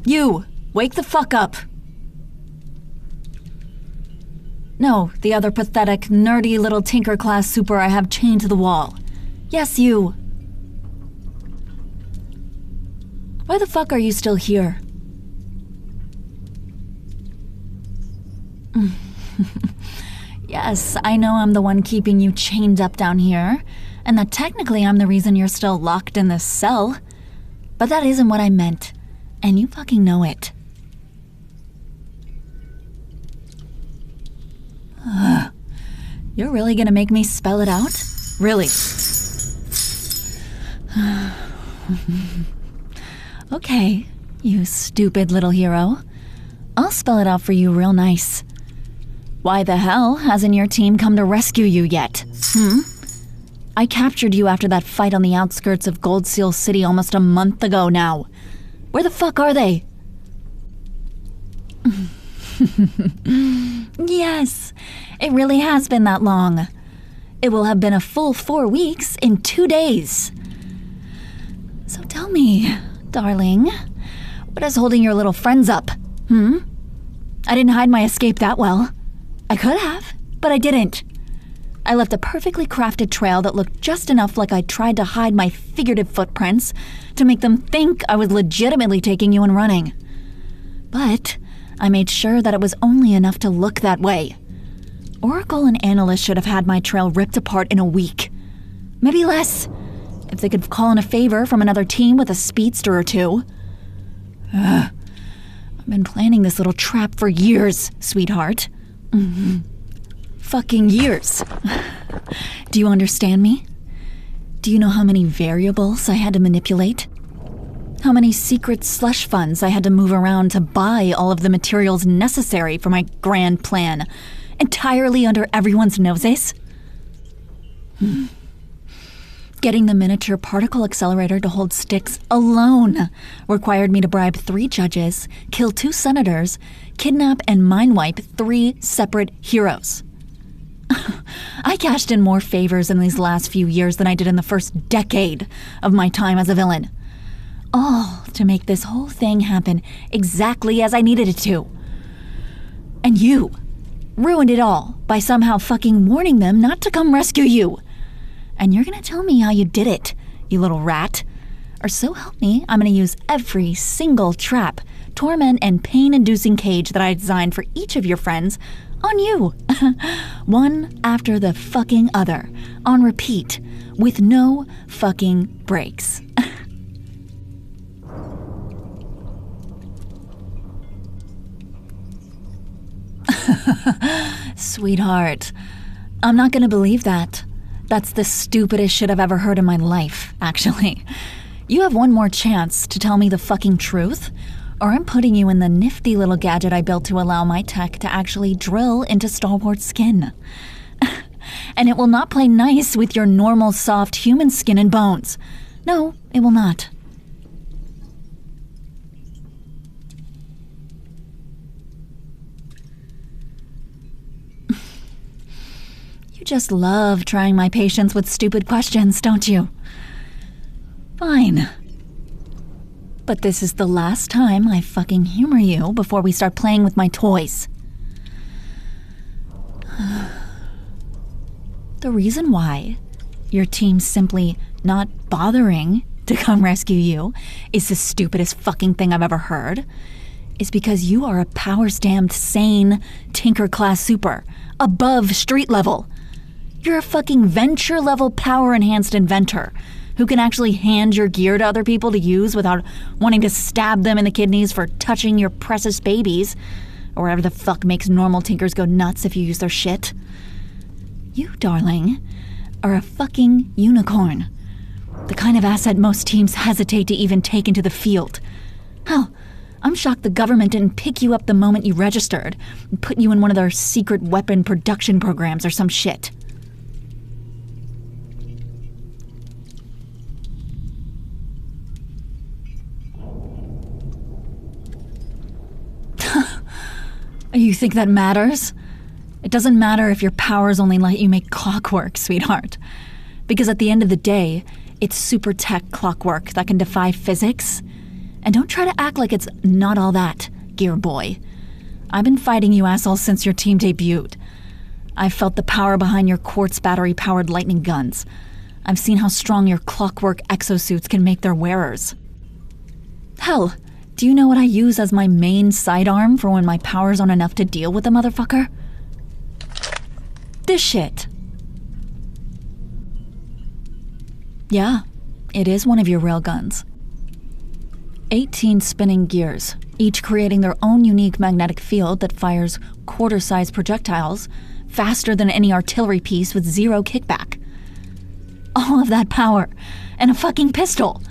You! Wake the fuck up! No, the other pathetic, nerdy little tinker class super I have chained to the wall. Yes, you! Why the fuck are you still here? Yes, I know I'm the one keeping you chained up down here, and that technically I'm the reason you're still locked in this cell. But that isn't what I meant, and you fucking know it. You're really gonna make me spell it out? Really? Okay, you stupid little hero. I'll spell it out for you real nice. Why the hell hasn't your team come to rescue you yet? I captured you after that fight on the outskirts of Gold Seal City almost a month ago now. Where the fuck are they? Yes, it really has been that long. It will have been a full 4 weeks in 2 days. So tell me, darling, what is holding your little friends up? I didn't hide my escape that well. I could have, but I didn't. I left a perfectly crafted trail that looked just enough like I tried to hide my figurative footprints to make them think I was legitimately taking you and running. But I made sure that it was only enough to look that way. Oracle and Analyst should have had my trail ripped apart in a week. Maybe less, if they could call in a favor from another team with a speedster or two. I've been planning this little trap for years, sweetheart. Fucking years. Do you understand me? Do you know how many variables I had to manipulate? How many secret slush funds I had to move around to buy all of the materials necessary for my grand plan, entirely under everyone's noses? Getting the miniature particle accelerator to hold sticks alone required me to bribe 3 judges, kill 2 senators, kidnap and mind-wipe 3 separate heroes. I cashed in more favors in these last few years than I did in the first decade of my time as a villain. All to make this whole thing happen exactly as I needed it to. And you ruined it all by somehow fucking warning them not to come rescue you. And you're gonna tell me how you did it, you little rat. Or so help me, I'm gonna use every single trap, torment, and pain-inducing cage that I designed for each of your friends on you. One after the fucking other, on repeat, with no fucking breaks. Sweetheart, I'm not gonna believe that. That's the stupidest shit I've ever heard in my life, actually. You have one more chance to tell me the fucking truth, or I'm putting you in the nifty little gadget I built to allow my tech to actually drill into stalwart skin. And it will not play nice with your normal soft human skin and bones. No, it will not. You just love trying my patience with stupid questions, don't you? Fine. But this is the last time I fucking humor you before we start playing with my toys. The reason why your team's simply not bothering to come rescue you is the stupidest fucking thing I've ever heard is because you are a power-stamped, sane tinker-class super, above street level. You're a fucking venture-level power-enhanced inventor who can actually hand your gear to other people to use without wanting to stab them in the kidneys for touching your precious babies, or whatever the fuck makes normal tinkers go nuts if you use their shit. You, darling, are a fucking unicorn. The kind of asset most teams hesitate to even take into the field. Hell, I'm shocked the government didn't pick you up the moment you registered and put you in one of their secret weapon production programs or some shit. You think that matters? It doesn't matter if your powers only let you make clockwork, sweetheart. Because at the end of the day, it's super tech clockwork that can defy physics. And don't try to act like it's not all that, Gear Boy. I've been fighting you assholes since your team debuted. I've felt the power behind your quartz battery-powered lightning guns. I've seen how strong your clockwork exosuits can make their wearers. Hell, do you know what I use as my main sidearm for when my powers aren't enough to deal with the motherfucker? This shit. Yeah, it is one of your railguns. 18 spinning gears, each creating their own unique magnetic field that fires quarter-sized projectiles faster than any artillery piece with zero kickback. All of that power, and a fucking pistol.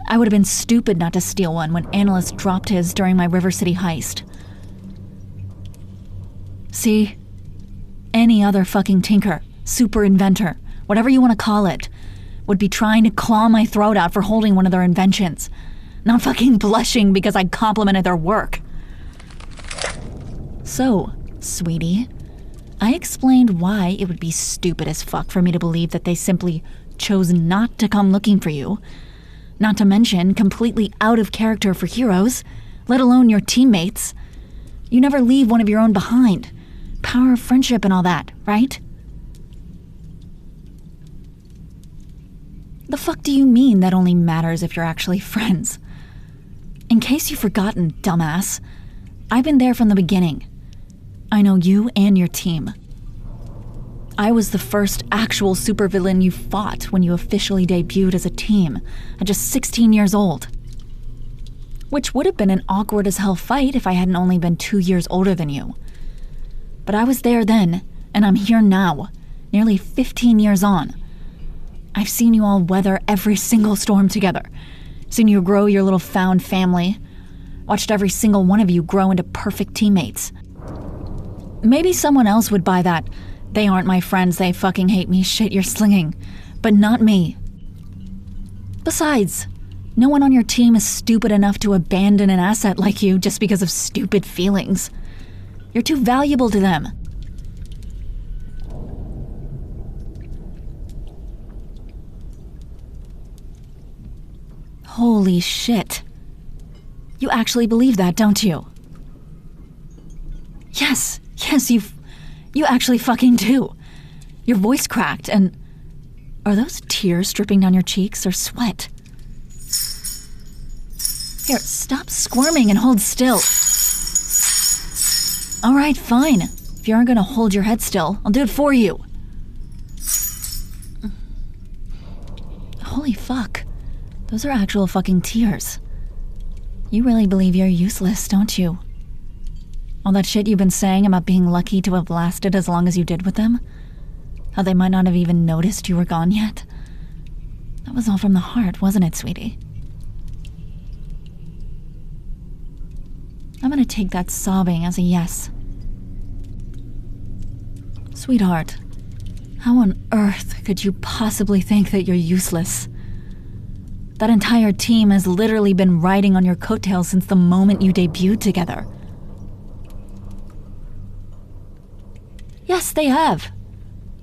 I would have been stupid not to steal one when Analyst dropped his during my River City heist. See? Any other fucking tinker, super inventor, whatever you want to call it, would be trying to claw my throat out for holding one of their inventions, not fucking blushing because I complimented their work. So, sweetie, I explained why it would be stupid as fuck for me to believe that they simply chose not to come looking for you. Not to mention completely out of character for heroes, let alone your teammates. You never leave one of your own behind. Power of friendship and all that, right? The fuck do you mean that only matters if you're actually friends? In case you've forgotten, dumbass, I've been there from the beginning. I know you and your team. I was the first actual supervillain you fought when you officially debuted as a team at just 16 years old. Which would have been an awkward as hell fight if I hadn't only been 2 years older than you. But I was there then, and I'm here now, nearly 15 years on. I've seen you all weather every single storm together, seen you grow your little found family, watched every single one of you grow into perfect teammates. Maybe someone else would buy that "they aren't my friends, they fucking hate me" shit you're slinging, but not me. Besides, no one on your team is stupid enough to abandon an asset like you just because of stupid feelings. You're too valuable to them. Holy shit. You actually believe that, don't you? Yes, you actually fucking do. Your voice cracked, and are those tears dripping down your cheeks or sweat? Here, stop squirming and hold still. All right, fine. If you aren't gonna hold your head still, I'll do it for you. Holy fuck. Those are actual fucking tears. You really believe you're useless, don't you? All that shit you've been saying about being lucky to have lasted as long as you did with them? How they might not have even noticed you were gone yet? That was all from the heart, wasn't it, sweetie? I'm gonna take that sobbing as a yes. Sweetheart, how on earth could you possibly think that you're useless? That entire team has literally been riding on your coattails since the moment you debuted together. Yes, they have.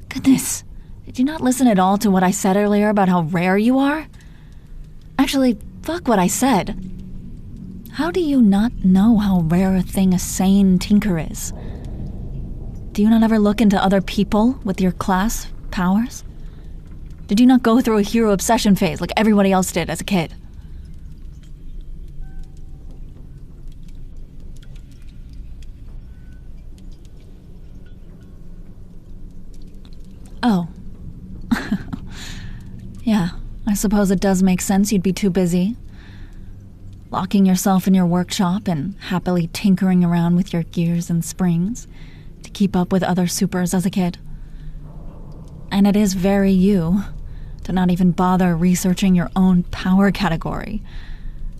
Goodness, did you not listen at all to what I said earlier about how rare you are? Actually, fuck what I said. How do you not know how rare a thing a sane tinker is? Do you not ever look into other people with your class powers? Did you not go through a hero obsession phase like everybody else did as a kid? Oh. Yeah, I suppose it does make sense you'd be too busy. Locking yourself in your workshop and happily tinkering around with your gears and springs to keep up with other supers as a kid. And it is very you to not even bother researching your own power category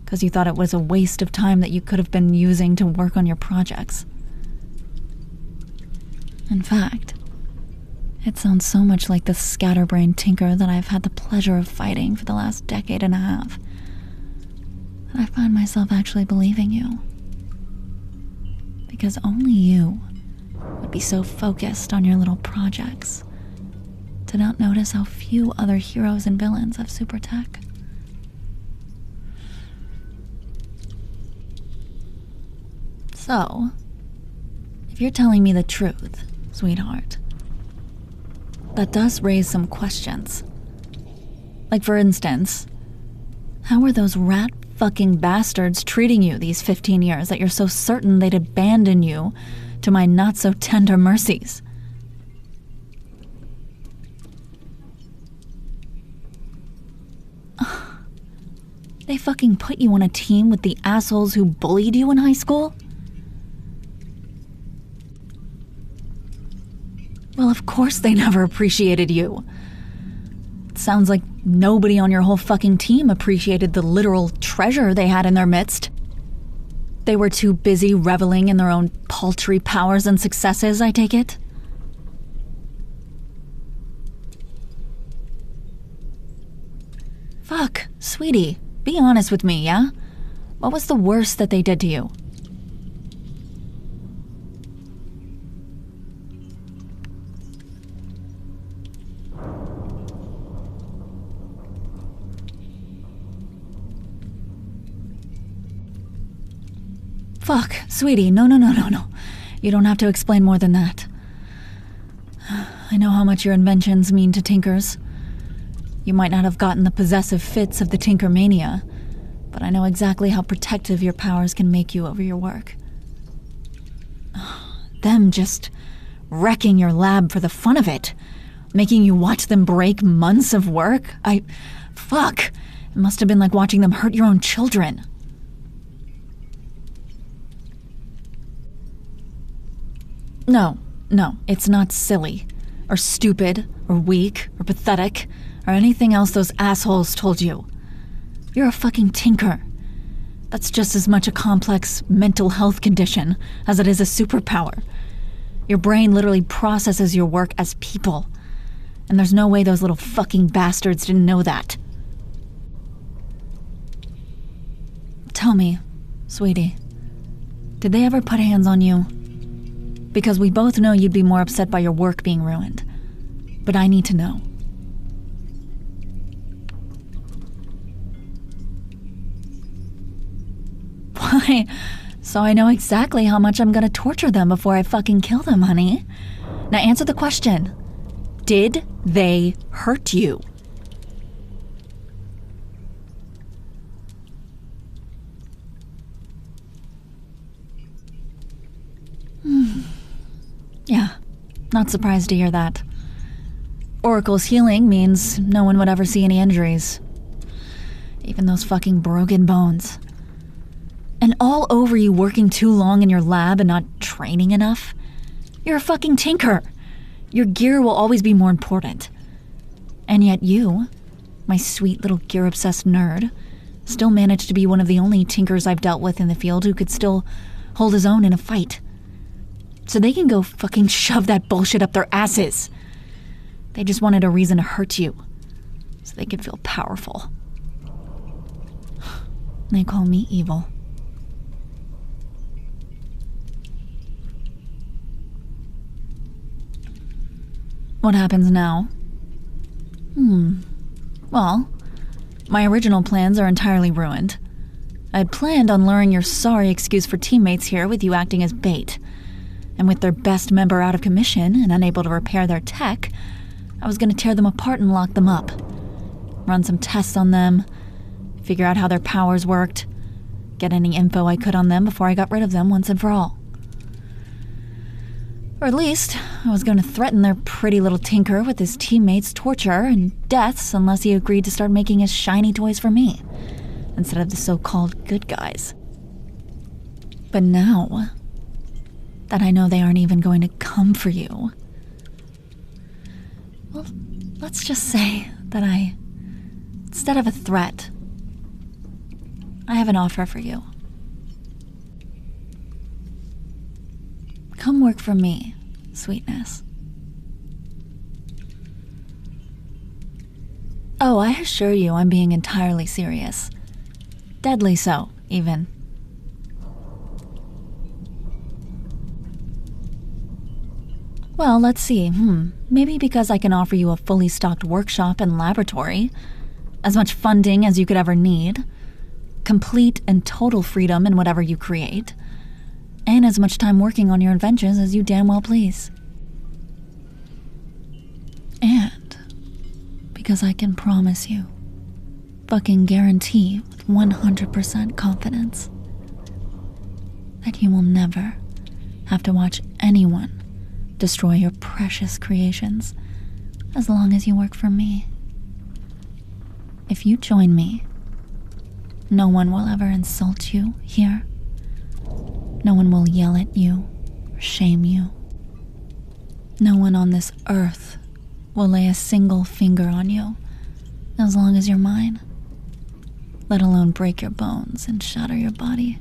because you thought it was a waste of time that you could have been using to work on your projects. In fact, it sounds so much like the scatterbrained tinker that I've had the pleasure of fighting for the last decade and a half that I find myself actually believing you. Because only you would be so focused on your little projects to not notice how few other heroes and villains have super tech. So, if you're telling me the truth, sweetheart, that does raise some questions. Like, for instance, how are those rat-fucking bastards treating you these 15 years that you're so certain they'd abandon you to my not-so-tender mercies? They fucking put you on a team with the assholes who bullied you in high school? Well, of course they never appreciated you. It sounds like nobody on your whole fucking team appreciated the literal treasure they had in their midst. They were too busy reveling in their own paltry powers and successes, I take it? Fuck, sweetie, be honest with me, yeah? What was the worst that they did to you? Fuck, sweetie, no. You don't have to explain more than that. I know how much your inventions mean to tinkers. You might not have gotten the possessive fits of the tinker mania, but I know exactly how protective your powers can make you over your work. Them just wrecking your lab for the fun of it, making you watch them break months of work. Fuck, it must have been like watching them hurt your own children. No, it's not silly, or stupid, or weak, or pathetic, or anything else those assholes told you. You're a fucking tinker. That's just as much a complex mental health condition as it is a superpower. Your brain literally processes your work as people, and there's no way those little fucking bastards didn't know that. Tell me, sweetie, did they ever put hands on you? Because we both know you'd be more upset by your work being ruined. But I need to know. Why? So I know exactly how much I'm gonna torture them before I fucking kill them, honey. Now answer the question. Did they hurt you? Yeah, not surprised to hear that. Oracle's healing means no one would ever see any injuries. Even those fucking broken bones. And all over you working too long in your lab and not training enough? You're a fucking tinker. Your gear will always be more important. And yet you, my sweet little gear-obsessed nerd, still managed to be one of the only tinkers I've dealt with in the field who could still hold his own in a fight. So they can go fucking shove that bullshit up their asses. They just wanted a reason to hurt you, so they could feel powerful. They call me evil. What happens now? Well, my original plans are entirely ruined. I'd planned on luring your sorry excuse for teammates here with you acting as bait. And with their best member out of commission and unable to repair their tech, I was going to tear them apart and lock them up. Run some tests on them, figure out how their powers worked, get any info I could on them before I got rid of them once and for all. Or at least, I was going to threaten their pretty little tinker with his teammates' torture and deaths unless he agreed to start making his shiny toys for me, instead of the so-called good guys. But now that I know they aren't even going to come for you, well, let's just say that instead of a threat, I have an offer for you. Come work for me, sweetness. Oh, I assure you I'm being entirely serious. Deadly so, even. Well, let's see. Maybe because I can offer you a fully stocked workshop and laboratory, as much funding as you could ever need, complete and total freedom in whatever you create, and as much time working on your inventions as you damn well please. And because I can promise you, fucking guarantee with 100% confidence, that you will never have to watch anyone destroy your precious creations as long as you work for me. If you join me, no one will ever insult you here. No one will yell at you or shame you. No one on this earth will lay a single finger on you as long as you're mine, let alone break your bones and shatter your body.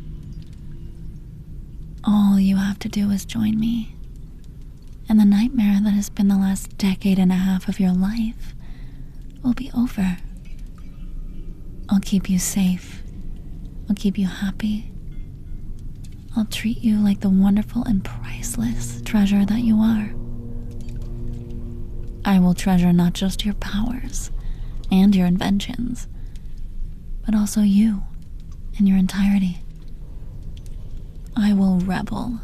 All you have to do is join me, and the nightmare that has been the last decade and a half of your life will be over. I'll keep you safe. I'll keep you happy. I'll treat you like the wonderful and priceless treasure that you are. I will treasure not just your powers and your inventions, but also you in your entirety. I will revel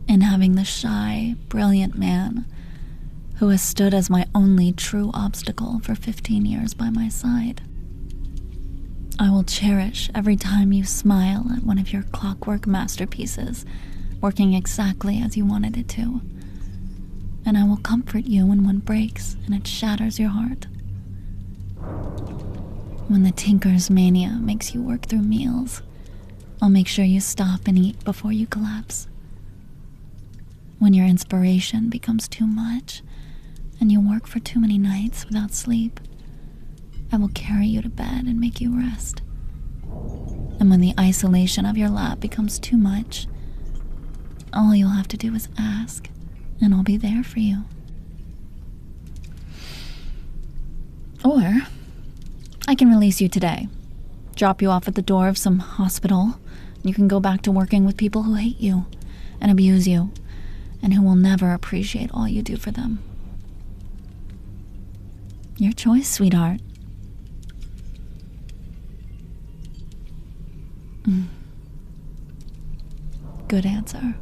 in having the shy, brilliant man who has stood as my only true obstacle for 15 years by my side. I will cherish every time you smile at one of your clockwork masterpieces, working exactly as you wanted it to. And I will comfort you when one breaks and it shatters your heart. When the tinker's mania makes you work through meals, I'll make sure you stop and eat before you collapse. When your inspiration becomes too much and you work for too many nights without sleep, I will carry you to bed and make you rest. And when the isolation of your lab becomes too much, all you'll have to do is ask, and I'll be there for you. Or I can release you today, drop you off at the door of some hospital. You can go back to working with people who hate you and abuse you and who will never appreciate all you do for them. Your choice, sweetheart. Good answer.